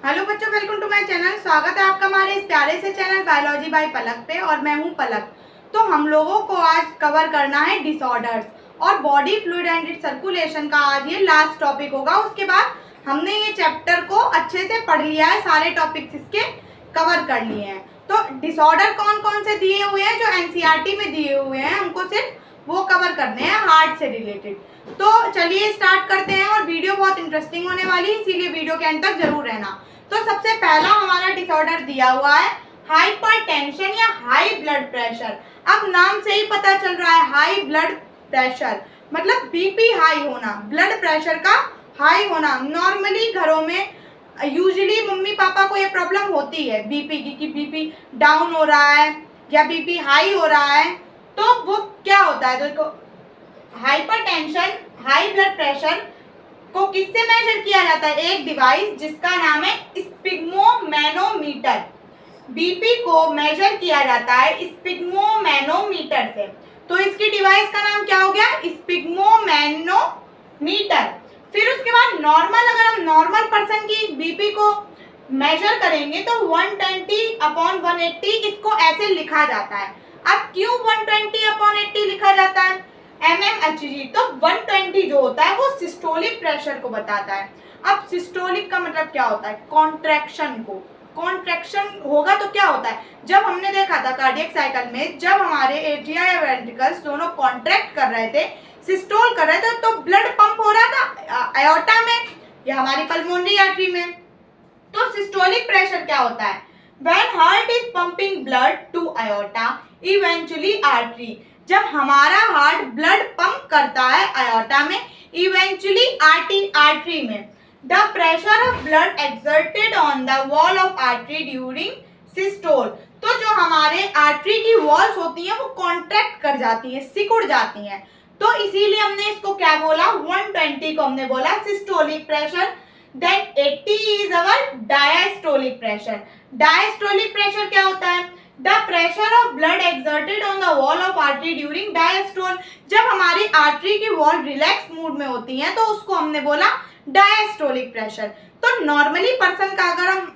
Hello बच्चों, welcome to my channel. स्वागत है आपका हमारे इस प्यारे से चैनल बायोलॉजी बाय पलक पे और मैं हूं पलक। तो हम लोगों को आज कवर करना है डिसऑर्डर्स और body fluid and it's circulation का आज ये लास्ट टॉपिक होगा। उसके बाद हमने ये चैप्टर को अच्छे से पढ़ लिया है, सारे टॉपिक्स इसके कवर कर लिए हैं। तो डिसऑर्डर कौन कौन से दिए हुए हैं, जो एनसीईआरटी में दिए हुए हैं, हमको सिर्फ वो कवर करने हैं हार्ट से रिलेटेड। तो चलिए स्टार्ट करते हैं और वीडियो बहुत इंटरेस्टिंग होने वाली है, इसीलिए वीडियो के एंड तक जरूर रहना। तो सबसे पहला हमारा डिसऑर्डर दिया हुआ है हाइपरटेंशन या हाई ब्लड प्रेशर। अब नाम से ही पता चल रहा है हाई ब्लड प्रेशर मतलब बीपी हाई होना, ब्लड प्रेशर का हाई होना। नॉर्मली घरों में यूजुअली मम्मी पापा को ये प्रॉब्लम होती है बीपी की, कि बीपी डाउन हो रहा है या बीपी हाई हो रहा है। तो वो क्या होता है, देखो हाइपरटेंशन हाई ब्लड प्रेशर को किससे मेजर किया जाता है? एक डिवाइस जिसका नाम है स्पिग्मोमैनोमीटर। बीपी को मेजर किया जाता है स्पिग्मोमैनोमीटर से। तो इसकी डिवाइस का नाम क्या हो गया? स्पिग्मोमैनोमीटर। फिर उसके बाद नॉर्मल, अगर हम नॉर्मल पर्सन की बीपी को मेजर करेंगे तो 120/180 इसको ऐसे लिखा जाता है। अब क्यों 120/80 लिखा जाता है? mmHg। तो 120 जो होता है वो सिस्टोलिक प्रेशर को बताता है। अब सिस्टोलिक का मतलब क्या होता है? कॉन्ट्रैक्शन को। कॉन्ट्रैक्शन होगा तो क्या होता है? जब हमने देखा था कार्डियक साइकिल में, जब हमारे एट्रिया या वेंट्रिकल्स दोनों कॉन्ट्रैक्ट कर रहे थे, सिस्टोल कर रहे थे, तो ब्लड पंप हो रहा था एओर्टा में या हमारी पल्मोनरी आर्टरी में। तो सिस्टोलिक प्रेशर क्या होता है? When heart is pumping blood to aorta, eventually artery. जब हमारा हार्ट ब्लड पंप करता है aorta में, इवेंचुअली आर्टरी में, the pressure of blood exerted on the wall of artery during systole. तो जो हमारे आर्टरी की वॉल्स होती हैं वो कॉन्ट्रैक्ट कर जाती हैं, सिकुड़ जाती हैं। तो इसीलिए हमने इसको क्या बोला? 120 को हमने बोला systolic pressure. Then 80 is our diastolic pressure. Diastolic pressure क्या होता है? The pressure of blood exerted on the wall of artery during diastole. जब हमारी आर्टरी की वॉल रिलैक्स मूड में होती है तो उसको हमने बोला डायस्टोलिक प्रेशर। तो नॉर्मली पर्सन का अगर हम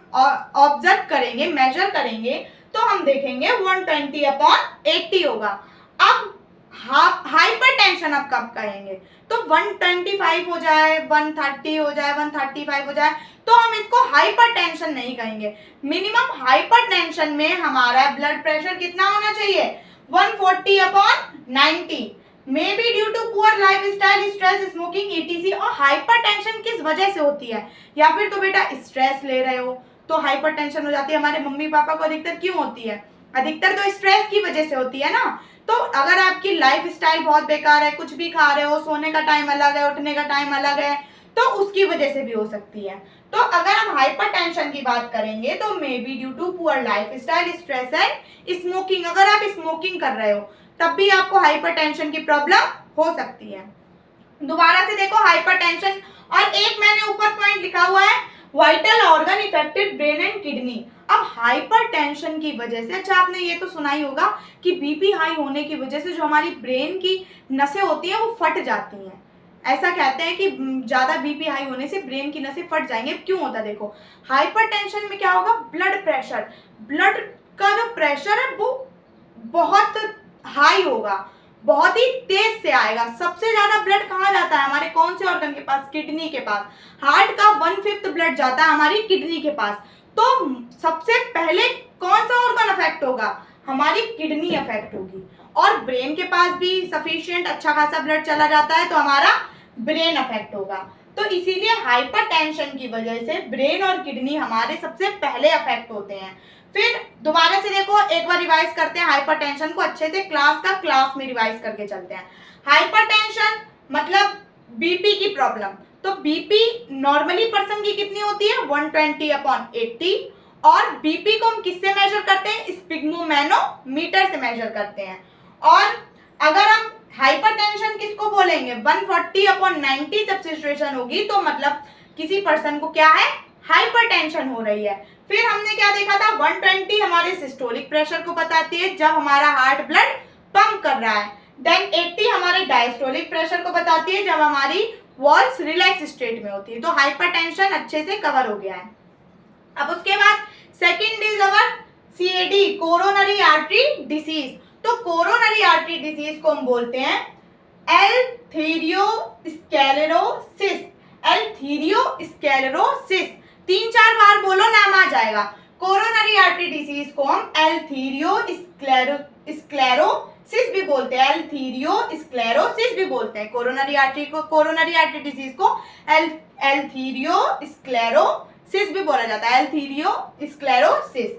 ऑब्जर्व करेंगे, मेजर करेंगे, तो हम देखेंगे 120/80 होगा। अब हाइपरटेंशन अब कब कहेंगे? तो 125 हो जाए, 130 हो जाए, 135 हो जाए, तो हम इसको हाइपरटेंशन नहीं कहेंगे। मिनिमम हाइपरटेंशन में हमारा ब्लड प्रेशर कितना होना चाहिए? 140/90। May be due to poor lifestyle, stress, smoking, ETC. और हाइपरटेंशन किस वजह से होती है? या फिर तो बेटा स्ट्रेस ले रहे हो तो हाइपरटेंशन हो जाती है। हमारे मम्मी पापा को अधिकतर क्यों होती है? अधिकतर तो स्ट्रेस की वजह से होती है ना। तो अगर आपकी लाइफ स्टाइल बहुत बेकार है, कुछ भी खा रहे हो, सोने का टाइम अलग है, उठने का टाइम अलग है, तो उसकी वजह से भी हो सकती है। तो अगर हम हाइपरटेंशन की बात करेंगे तो may be due to poor life style, stress and smoking. अगर आप स्मोकिंग कर रहे हो तब भी आपको हाइपरटेंशन की प्रॉब्लम हो सकती है। दोबारा से देखो हाइपरटेंशन, और एक मैंने ऊपर पॉइंट लिखा हुआ है vital organ affected brain and kidney. अब हाइपरटेंशन की वजह से, अच्छा आपने ये तो सुना ही होगा कि बीपी हाई होने की वजह से जो हमारी ब्रेन की नसें होती हैं वो फट जाती हैं। ऐसा कहते हैं कि ज्यादा बीपी हाई होने से ब्रेन की नसें फट जाएंगे। क्यों होता है? देखो हाइपरटेंशन में क्या होगा? ब्लड प्रेशर, ब्लड का जो प्रेशर है वो बहुत हाई होगा, बहुत ही तेज से आएगा। सबसे ज्यादा ब्लड कहाँ जाता है? हमारे कौन से ऑर्गन के पास? किडनी के पास। हार्ट का 1/5 ब्लड जाता है हमारी किडनी के पास। तो सबसे पहले कौन सा ऑर्गन अफेक्ट होगा? हमारी किडनी अफेक्ट होगी। और ब्रेन के पास भी सफिशिएंट अच्छा खासा ब्लड चला जाता है तो हमारा ब्रेन अफेक्ट होगा। तो इसीलिए हाइपरटेंशन की वजह से ब्रेन और किडनी हमारे सबसे पहले अफेक्ट होते हैं। फिर दोबारा से देखो, एक बार रिवाइज करते हैं हाइपरटेंशन को अच्छे से, क्लास में रिवाइज करके चलते हैं। हाइपरटेंशन मतलब बीपी की प्रॉब्लम। तो बीपी नॉर्मली पर्सन की कितनी होती है? 120/80। और बीपी को हम किससे मेजर करते हैं? स्पिग्मोमैनोमीटर से मेजर करते हैं। और अगर हम हाइपरटेंशन किसको बोलेंगे? 140/90 जब सिचुएशन होगी तो मतलब किसी पर्सन को क्या है? हाइपरटेंशन हो रही है। फिर हमने क्या देखा था? 120 हमारे सिस्टोलिक प्रेशर को बताती है जब हमारा हार्ट ब्लड पंप कर रहा है। देन 80 हमारे डायस्टोलिक प्रेशर को बताती है जब हमारी वॉल्स रिलैक्स स्टेट में होती है। तो हाइपरटेंशन अच्छे से कवर हो गया है। अब उसके बाद second is our CAD, coronary artery disease. तो कोरोनरी आर्टरी डिसीज को हम बोलते हैं एर्थेरियोस्क्लेरोसिस। एर्थेरियोस्क्लेरोसिस 3-4 बार बोलो, नाम आ जाएगा। कोरोनरी आर्टरी डिसीज को हम एर्थेरियोस्क्लेरोसिस भी बोलते हैं, एर्थेरियोस्क्लेरोसिस भी बोलते हैं। कोरोनरी आर्टरी डिसीज को एर्थेरियोस्क्लेरोसिस भी बोला जाता है, एर्थेरियोस्क्लेरोसिस।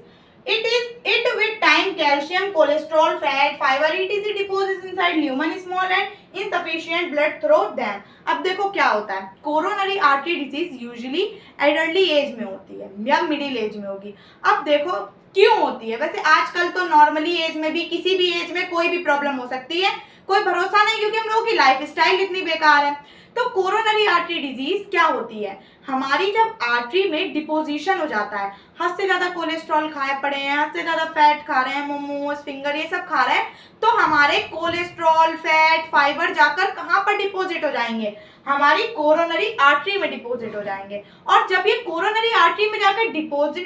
It with time calcium, cholesterol, fat, fiber etc deposits inside lumen small and insufficient blood through them। अब देखो क्या होता है, coronary artery disease usually adultly age में होती है या मिडिल एज में होगी। अब देखो क्यों होती है, वैसे आजकल तो नॉर्मली एज में भी, किसी भी एज में कोई भी प्रॉब्लम हो सकती है, कोई भरोसा नहीं, क्योंकि हम लोगों की लाइफ स्टाइल इतनी बेकार है। तो कोरोनरी आर्टरी डिजीज क्या होती है, हमारी जब आर्टरी में डिपोजिशन हो जाता है, हद से ज्यादा कोलेस्ट्रॉल खाए पड़े हैं, हद से ज्यादा फैट खा रहे हैं, मोमोज, फिंगर, ये सब खा रहे हैं, तो हमारे कोलेस्ट्रॉल, फैट, फाइबर जाकर कहाँ पर डिपोजिट हो जाएंगे, हमारी कोरोनरी आर्टरी में डिपोजिट हो जाएंगे। और जब ये कोरोनरी आर्टरी में जाकर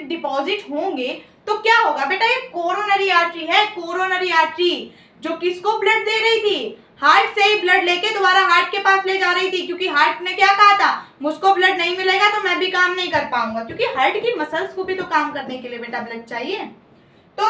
डिपोजिट होंगे तो क्या होगा बेटा, ये कोरोनरी आर्टरी है, कोरोनरी आर्टरी जो किसको ब्लड दे रही थी, हार्ट से ही ब्लड लेके दोबारा हार्ट के पास ले जा रही थी, क्योंकि हार्ट ने क्या कहा था, मुझको ब्लड नहीं मिलेगा तो मैं भी काम नहीं कर पाऊंगा, क्योंकि हार्ट की मसल्स को भी तो काम करने के लिए बेटा ब्लड चाहिए। तो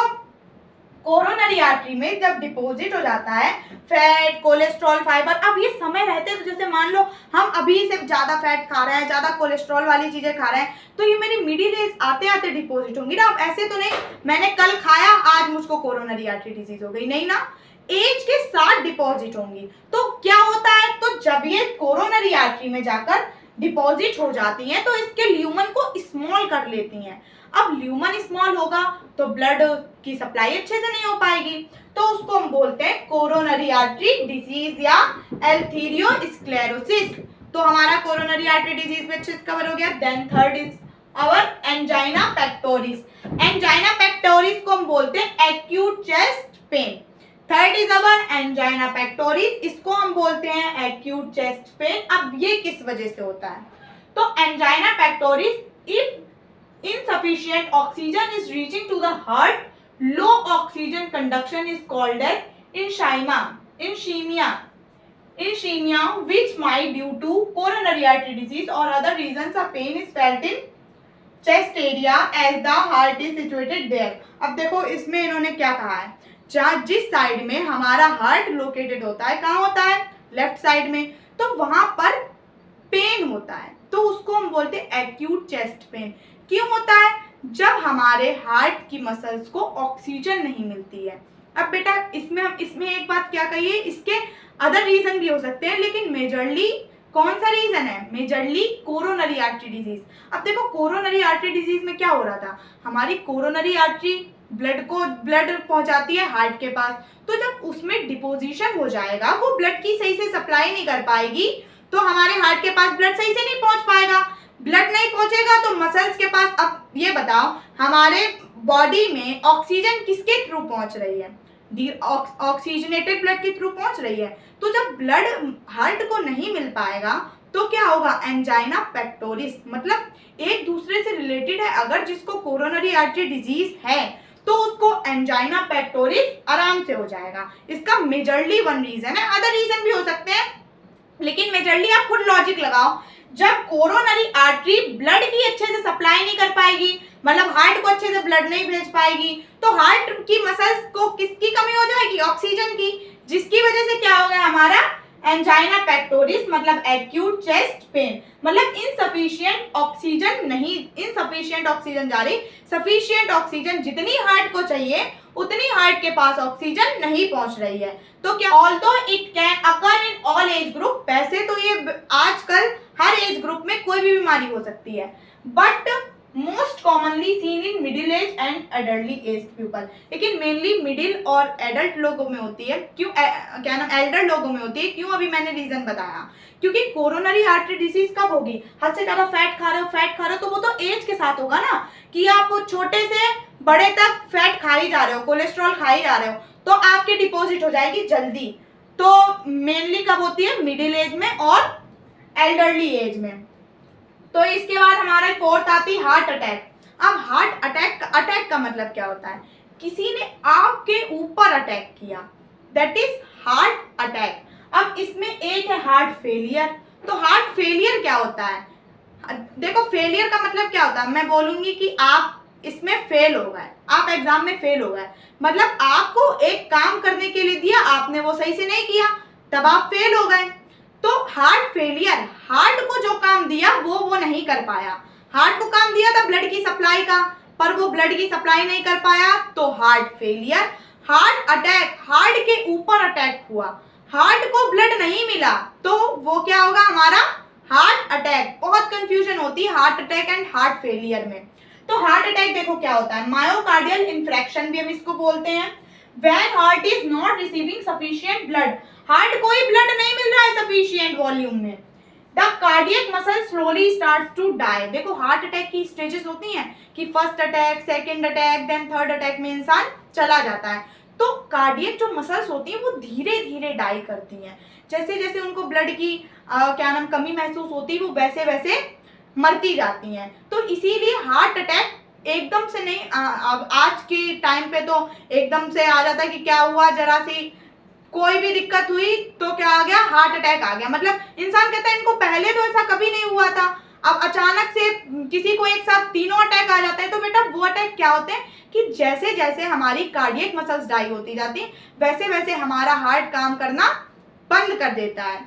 कोरोनरी आर्टरी में जब डिपॉजिट हो जाता है फैट, कोलेस्ट्रॉल, फाइबर, अब ये समय रहते तो जैसे मान लो हम अभी से ज्यादा फैट खा रहे हैं, ज्यादा कोलेस्ट्रॉल वाली चीजें खा रहे हैं, तो ये मेरी मिडिल एज आते आते डिपॉजिट होंगी ना। अब ऐसे तो नहीं मैंने कल खाया आज मुझको कोरोनरी आर्टरी डिजीज हो गई, नहीं ना, एज के साथ डिपॉजिट होंगी। तो क्या होता है, तो जब ये कोरोनरी आर्टरी में जाकर डिपॉजिट हो जाती हैं तो इसके ल्यूमन को स्मॉल कर लेती हैं। अब ल्यूमन स्मॉल होगा तो ब्लड की सप्लाई अच्छे से नहीं हो पाएगी, तो उसको हम बोलते हैं कोरोनरी आर्टरी डिजीज या एर्थेरियोस्क्लेरोसिस। तो हमारा कोरोनरी आर्टरी डिजीज में अच्छे से कवर हो गया। Then third is our angina pectoris. Angina pectoris को हम बोलते हैं acute chest pain. Third is our angina pectoris, इसको हम बोलते हैं एक्यूट चेस्ट पेन। अब ये किस वजह से होता है, तो angina pectoris if insufficient oxygen is reaching to the heart, low oxygen conduction is called as ischemia, which might due to coronary artery disease or other reasons a pain is felt in chest area as the heart is situated there। अब देखो इसमें इन्होंने क्या कहा है, जहाँ जिस side में हमारा हार्ट लोकेटेड होता है, कहाँ होता है, लेफ्ट साइड में, तो वहां पर पेन होता है, तो उसको हम बोलते हैं एक्यूट चेस्ट पेन। क्यों होता है, जब हमारे हार्ट की मसल्स को ऑक्सीजन नहीं मिलती है। अब बेटा इसमें एक बात क्या कहिए, इसके अदर रीजन भी हो सकते हैं, लेकिन मेजरली कौन सा रीजन है, मेजरली कोरोनरी आर्टरी डिजीज। अब देखो कोरोनरी आर्टरी डिजीज में क्या हो रहा था, हमारी कोरोनरी आर्टरी ब्लड पहुंचाती है हार्ट के पास, तो जब उसमें डिपोजिशन हो जाएगा, वो ब्लड की सही से सप्लाई नहीं कर पाएगी, तो हमारे हार्ट के पास ब्लड सही से नहीं पहुंच पाएगा। ब्लड नहीं पहुंचेगा तो मसल्स के पास, अब ये बताओ हमारे बॉडी में ऑक्सीजन किसके थ्रू पहुंच रही है, ऑक्सीजनेटेड ब्लड के थ्रू पहुंच रही है। तो जब ब्लड हार्ट को नहीं मिल पाएगा तो क्या होगा, एंजाइना पेक्टोरिस, मतलब एक दूसरे से रिलेटेड है। अगर जिसको कोरोनरी आर्टरी डिजीज है तो उसको एंजाइना पेक्टोरिस आराम से हो जाएगा। इसका मेजरली वन रीजन है, अदर रीजन भी हो सकते हैं, लेकिन मेजरली आप खुद लॉजिक लगाओ। जब कोरोनरी आर्टरी ब्लड की अच्छे से सप्लाई नहीं कर पाएगी, मतलब हार्ट को अच्छे से ब्लड नहीं भेज पाएगी, तो हार्ट की मसल्स को किसकी कमी हो जाएगी, ऑक्सीजन की, जिसकी वजह से क्या हो गया हमारा एंजाइना पेक्टोरिस, मतलब एक्यूट चेस्ट पेन, मतलब इनसफिशिएंट ऑक्सीजन जा रही, सफिशिएंट ऑक्सीजन जितनी हार्ट को चाहिए उतनी हार्ट के पास ऑक्सीजन नहीं पहुंच रही है। तो क्या although it can occur in all age group, वैसे तो ये आजकल हर एज ग्रुप में कोई भी बीमारी हो सकती है, but most commonly seen in middle age and adultly age people, लेकिन मेनली मिडिल और एडल्ट लोगों में होती है। क्यों, क्या नाम, एल्डर लोगों में होती है। क्यों, अभी मैंने रीजन बताया, क्योंकि कोरोनरी आर्टरी डिजीज कब होगी, हद से ज्यादा फैट खा रहे हो तो वो तो एज के साथ होगा ना, कि आप छोटे से बड़े तक फैट खा ही जा रहे हो, कोलेस्ट्रॉल खा ही जा रहे हो, तो आपकी डिपॉजिट हो जाएगी जल्दी। तो मेनली कब होती है, मिडिल एज में और एल्डरली एज में। तो इसके बाद हमारा फोर्थ आती हार्ट अटैक। अब हार्ट अटैक का मतलब क्या होता है? किसी ने आपके ऊपर अटैक किया, दैट इज हार्ट अटैक। अब इसमें एक है हार्ट फेलियर। तो हार्ट फेलियर क्या होता है? देखो फेलियर का मतलब क्या होता है, मैं बोलूंगी कि आप इसमें फेल हो गए, आप एग्जाम में फेल हो गए, मतलब आपको एक काम करने के लिए दिया, आपने वो सही से नहीं किया, तब आप फेल हो गए। तो हार्ट फेलियर, हार्ट को जो काम दिया वो नहीं कर पाया। हार्ट को काम दिया था ब्लड की सप्लाई का, पर वो ब्लड की सप्लाई नहीं कर पाया, तो heart failure. Heart attack, heart के ऊपर अटैक हुआ, हार्ट को ब्लड नहीं मिला, तो वो क्या होगा हमारा हार्ट अटैक। बहुत कंफ्यूजन होती है heart attack and heart failure में। तो हार्ट अटैक देखो क्या होता है, मायोकार्डियल इंफ्रैक्शन भी हम इसको बोलते हैं। When heart is not receiving sufficient blood, heart को ही ब्लड नहीं मिल रहा है सफिशिएंट वॉल्यूम में, the cardiac muscle slowly starts to die. देखो हार्ट अटैक की स्टेजेस होती हैं कि first attack, second attack, then third attack में इंसान चला जाता है। तो कार्डियक जो मसल्स होती हैं वो धीरे धीरे डाई करती हैं, जैसे जैसे उनको ब्लड की क्या नाम कमी महसूस होती है, वो वैसे वैसे मरती जाती हैं। तो इसीलिए हार्ट अटैक एकदम से नहीं, अब आज के टाइम पे तो एकदम से आ जाता है कि क्या हुआ, जरा सी कोई भी दिक्कत हुई तो क्या आ गया, हार्ट अटैक आ गया। मतलब इंसान कहता है इनको पहले तो ऐसा कभी नहीं हुआ था, अब अचानक से किसी को एक साथ तीनों अटैक आ जाते हैं। तो बेटा वो अटैक क्या होते हैं कि जैसे जैसे हमारी कार्डियक मसल्स डाई होती जाती हैं, वैसे वैसे हमारा हार्ट काम करना बंद कर देता है।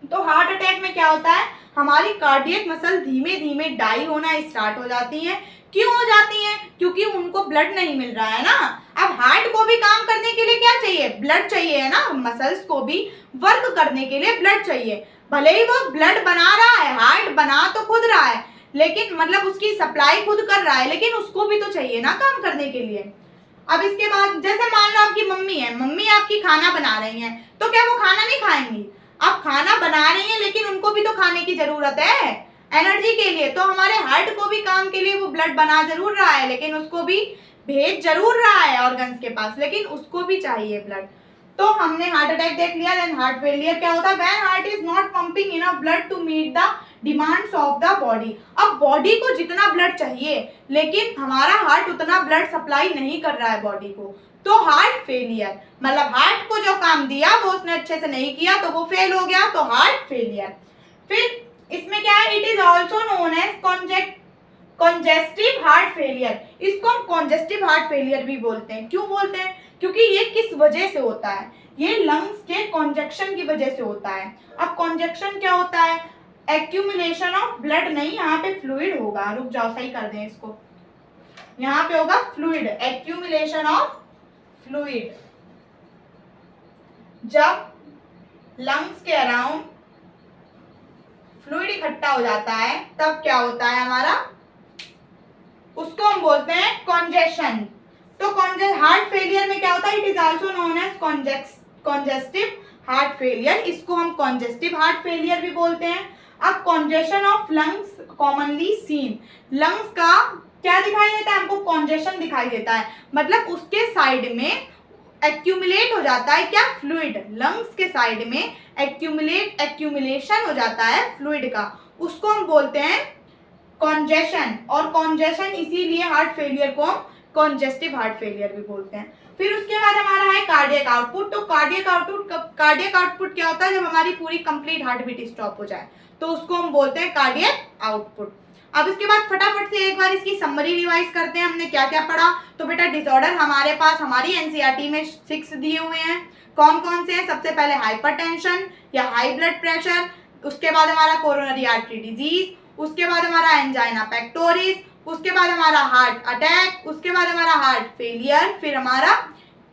तो हार्ट अटैक में क्या होता है, हमारी कार्डियक मसल धीमे धीमे डाई होना स्टार्ट हो जाती है। क्यों हो जाती हैं? क्योंकि उनको ब्लड नहीं मिल रहा है ना। अब हार्ट को भी काम करने के लिए क्या चाहिए, ब्लड चाहिए है ना, मसल्स को भी वर्क करने के लिए ब्लड चाहिए। भले ही वो ब्लड बना रहा है, हार्ट बना तो खुद रहा है, लेकिन मतलब उसकी सप्लाई खुद कर रहा है, लेकिन उसको भी तो चाहिए ना काम करने के लिए। अब इसके बाद जैसे मान लो आपकी मम्मी है, मम्मी आपकी खाना बना रही हैं, तो क्या वो खाना नहीं खाएंगी? आप खाना बना रही हैं, लेकिन उनको भी तो खाने की जरूरत है एनर्जी के लिए। तो हमारे हार्ट को भी काम के लिए वो ब्लड बना जरूर रहा है, लेकिन उसको भी भेज जरूर रहा है ऑर्गन्स के पास, लेकिन उसको भी चाहिए ब्लड। तो हमने हार्ट अटैक देख लिया। देन हार्ट फेलियर क्या होता है, when heart is not pumping enough blood to meet the demands of the body. अब बॉडी को जितना ब्लड चाहिए, लेकिन हमारा हार्ट उतना ब्लड सप्लाई नहीं कर रहा है बॉडी को, तो हार्ट फेलियर। मतलब हार्ट को जो काम दिया वो उसने अच्छे से नहीं किया, तो वो फेल हो गया, तो हार्ट फेलियर। फिर इसमें क्या है, it is also known as congestive heart failure. इसको हम कॉन्जेस्टिव हार्ट फेलियर भी बोलते हैं। क्यों बोलते हैं? क्योंकि ये किस वजह से होता है, ये लंग्स के कॉन्जेक्शन की वजह से होता है। अब कॉन्जेक्शन क्या होता है, एक्यूमुलेशन ऑफ ब्लड, नहीं यहाँ पे फ्लूइड होगा, रुक जाओ सही कर दें इसको, यहाँ पे होगा फ्लूइड, एक्यूमुलेशन ऑफ फ्लूइड। जब लंग्स के अराउंड फ्लूइड इकट्ठा हो जाता है, तब क्या होता है हमारा, उसको हम बोलते हैं कॉन्जेशन। तो हार्ट फेलियर में क्या होता है, it is also known as congestive heart failure. इसको हम कॉन्जेस्टिव हार्ट फेलियर भी बोलते हैं। अब congestion of lungs commonly seen, lungs का क्या दिखाई देता है हमको, कॉन्जेशन दिखाई देता है, मतलब उसके साइड में एक्यूमुलेट हो जाता है क्या, फ्लूइड। लंग्स के साइड में एक्यूमुलेशन हो जाता है फ्लूइड का, उसको हम बोलते हैं कॉन्जेशन। और कॉन्जेशन इसीलिए हार्ट फेलियर को हम कॉन्जेस्टिव हार्ट फेलियर भी बोलते हैं। फिर उसके बाद हमारा है कार्डियक आउटपुट। तो कार्डियक आउटपुट क्या होता है, जब हमारी पूरी कंप्लीट हार्ट बीट स्टॉप हो जाए, तो उसको हम बोलते हैं कार्डियक आउटपुट। अब इसके बाद फटाफट से एक बार इसकी समरी रिवाइज करते हैं, हमने क्या क्या पढ़ा। तो बेटा डिसऑर्डर हमारे पास हमारी एनसीईआरटी में 6 दिए हुए हैं। कौन कौन से हैं, सबसे पहले हाइपरटेंशन या हाई ब्लड प्रेशर, उसके बाद हमारा कोरोनरी आर्टरी डिजीज, उसके बाद हमारा एंजाइना पेक्टोरिस, उसके बाद हमारा हार्ट अटैक, उसके बाद हमारा हार्ट फेलियर, फिर हमारा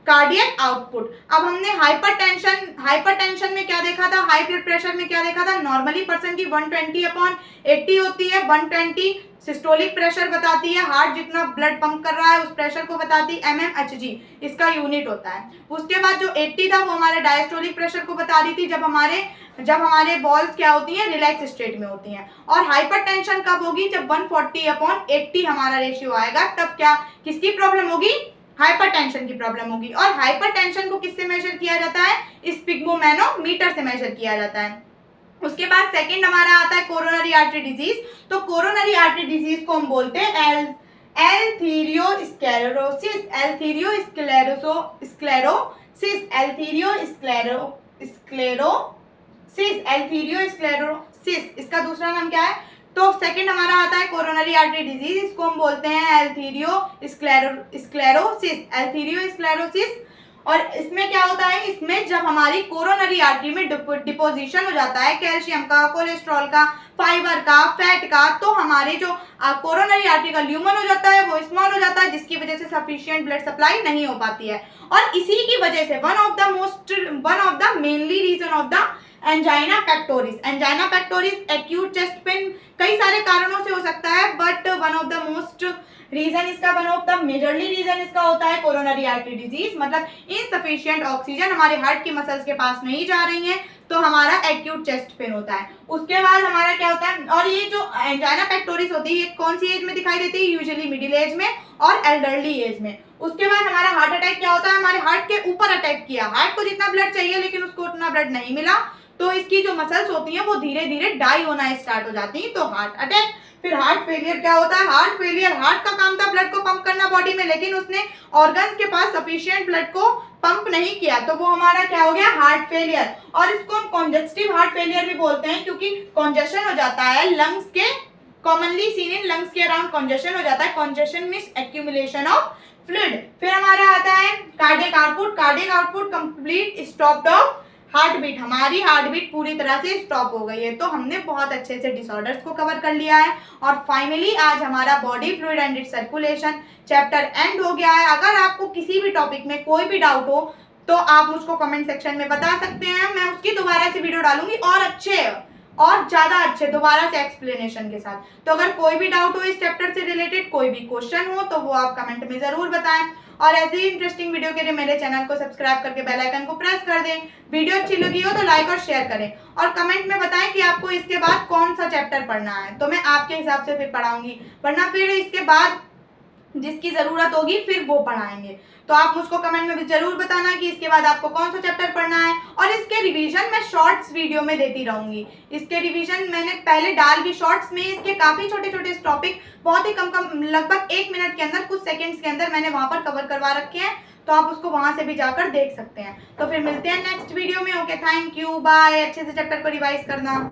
कार्डियक आउटपुट। अब हमने हाइपरटेंशन में क्या देखा था, हाई ब्लड प्रेशर में क्या देखा था, नॉर्मली पर्सन की 120/80 होती है। 120 सिस्टोलिक प्रेशर बताती है, हार्ट जितना ब्लड पंप कर रहा है उस प्रेशर को बताती है, mmHg इसका यूनिट होता है। उसके बाद जो 80 था वो हमारे डायस्टोलिक प्रेशर को बता रही थी, जब हमारे वॉल्स क्या होती हैं, रिलैक्स स्टेट में होती हैं। और हाइपरटेंशन कब होगी, जब 140/80 हमारा रेशियो आएगा, तब क्या किसकी प्रॉब्लम होगी, हाइपरटेंशन की प्रॉब्लम होगी। और हाइपरटेंशन को किससे मेजर किया जाता है, स्पिग्मोमेनोमीटर से मेजर किया जाता है। उसके बाद सेकंड हमारा आता है कोरोनरी आर्टरी डिजीज। तो कोरोनरी आर्टरी डिजीज को हम बोलते हैं एल्थीरियोस्क्लेरोसिस, एल्थीरियोस्क्लेरोसिस, एल्थीरियोस्क्लेरोसिस, इसका दूसरा नाम क्या है? तो सेकंड हमारा आता है कोरोनरी आर्टरी डिजीज, इसको हम बोलते हैं एल्थीरियोस्क्लेरोसिस। और इसमें क्या होता है? इसमें जब हमारी कोरोनरी आर्टरी में डिपोजिशन हो जाता है कैल्शियम का, कोलेस्ट्रॉल का, फाइबर का, फैट का, तो हमारे जो कोरोनरी आर्टरी का ल्यूमन हो जाता है वो स्मॉल हो जाता है, जिसकी वजह से सफिशिएंट ब्लड सप्लाई नहीं हो पाती है। और इसी की वजह से one of the mainly reason of the angina pectoris, angina pectoris acute chest pain कई सारे कारणों से हो सकता है, but one of the majorly reason इसका होता है कोरोनरी आर्टरी डिजीज, मतलब इनसफिशिएंट ऑक्सीजन हमारे हार्ट की मसल्स के पास नहीं जा रही है, तो हमारा एक्यूट चेस्ट पेन होता है। उसके बाद हमारा क्या होता है? और ये जो एंजाइना पेक्टोरिस होती है ये कौन सी एज में दिखाई देती है? यूजुअली मिडिल एज में और एल्डरली एज में। उसके बाद हमारा हार्ट अटैक क्या होता है? हमारे हार्ट के ऊपर अटैक किया, हार्ट को जितना ब्लड चाहिए लेकिन उसको उतना ब्लड नहीं मिला, तो इसकी जो मसल्स होती हैं वो धीरे धीरे डाई होना स्टार्ट हो जाती हैं, तो हार्ट अटैक। फिर हार्ट फेलियर क्या होता है? हार्ट फेलियर, हार्ट का काम था ब्लड को पंप करना बॉडी में, लेकिन उसने ऑर्गन्स के पास सफिशिएंट ब्लड को पंप नहीं किया, तो वो हमारा क्या हो गया? Heart failure. और इसको हम कॉन्जेस्टिव हार्ट फेलियर भी बोलते हैं, क्योंकि कॉन्जेशन हो जाता है लंग्स के, कॉमनली सीन इन लंग्स के अराउंड कॉन्जेशन हो जाता है। Congestion means accumulation of fluid. फिर हमारा आता है cardiac output, cardiac output complete stop of heart beat, हमारी हार्ट बीट पूरी तरह से स्टॉप हो गई है। तो हमने बहुत अच्छे से डिसऑर्डर्स को कवर कर लिया है। और फाइनली आज हमारा body fluid and it's circulation chapter and हो गया है। अगर आपको किसी भी टॉपिक में कोई भी डाउट हो तो आप मुझको कमेंट सेक्शन में बता सकते हैं, मैं उसकी दोबारा से वीडियो डालूंगी और अच्छे और ज़्यादा अच्छे दोबारा से एक्सप्लेनेशन के साथ। तो अगर कोई भी डाउट हो इस चैप्टर से रिलेटेड, कोई भी क्वेश्चन हो, तो वो आप कमेंट में ज़रूर बताएं। और ऐसे ही इंटरेस्टिंग वीडियो के लिए मेरे चैनल को सब्सक्राइब करके बेल आइकन को प्रेस कर दें। वीडियो अच्छी लगी हो तो लाइक और शेयर करें, और कमेंट में बताएं कि आपको इसके बाद कौन सा चैप्टर पढ़ना है, तो मैं आपके हिसाब से फिर पढ़ाऊंगी, वरना फिर इसके बाद जिसकी ज़रूरत होगी फिर वो पढ़ाएंगे। तो आप मुझको कमेंट में भी जरूर बताना कि इसके बाद आपको कौन सा चैप्टर पढ़ना है। और इसके रिवीजन मैं शॉर्ट्स वीडियो में देती रहूंगी। इसके रिवीजन मैंने पहले डाल भी शॉर्ट्स में, इसके काफ़ी छोटे छोटे टॉपिक बहुत ही कम लगभग 1 मिनट के अंदर, कुछ सेकंड्स के अंदर मैंने वहाँ पर कवर करवा रखे हैं, तो आप उसको वहाँ से भी जाकर देख सकते हैं। तो फिर मिलते हैं नेक्स्ट वीडियो में। Okay, thank you, bye. अच्छे से चैप्टर को रिवाइज करना।